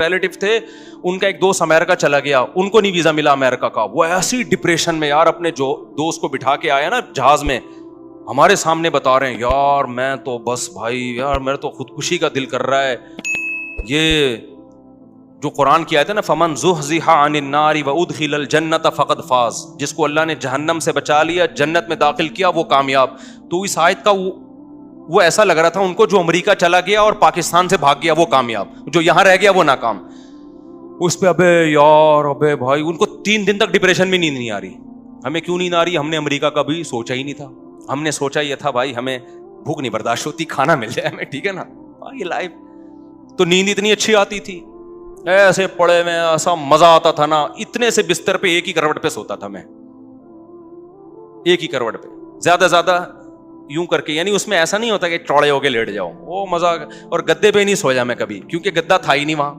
Relative تھے, ان کا ایک دوست امریکہ چلا گیا, ان کو نہیں ویزا ملا امریکہ کا, وہ ایسی ڈپریشن میں یار اپنے جو دوست کو بٹھا کے آیا نا جہاز میں, ہمارے سامنے بتا رہے ہیں یار میں تو بس بھائی یار میرا تو خودکشی کا دل کر رہا ہے. یہ جو قرآن کی آیت ہے نا, فمن زحزح عن النار وادخل الجنۃ فقد فاز, جس کو اللہ نے جہنم سے بچا لیا جنت میں داخل کیا وہ کامیاب. تو اس آیت کا وہ ایسا لگ رہا تھا ان کو جو امریکہ چلا گیا اور پاکستان سے بھاگ گیا وہ کامیاب, جو یہاں رہ گیا وہ ناکام. اس پہ ابے یار ابے بھائی ان کو 3 دن تک ڈپریشن میں نیند نہیں آ رہی. ہمیں کیوں نیند آ رہی؟ ہم نے امریکہ کا بھی سوچا ہی نہیں تھا. ہم نے سوچا یہ تھا بھائی ہمیں بھوک نہیں برداشت ہوتی, کھانا مل جائے ہمیں, ٹھیک ہے نا, یہ لائف. تو نیند اتنی اچھی آتی تھی, ایسے پڑے میں ایسا مزہ آتا تھا نا, اتنے سے بستر پہ ایک ہی کروٹ پہ سوتا تھا میں, ایک ہی کروٹ پہ, زیادہ زیادہ یوں کر کے, یعنی اس میں ایسا نہیں ہوتا کہ چوڑے ہو کے لیٹ جاؤ, وہ مزہ. اور گدے پہ نہیں سویا میں کبھی, کیونکہ گدا تھا ہی نہیں وہاں.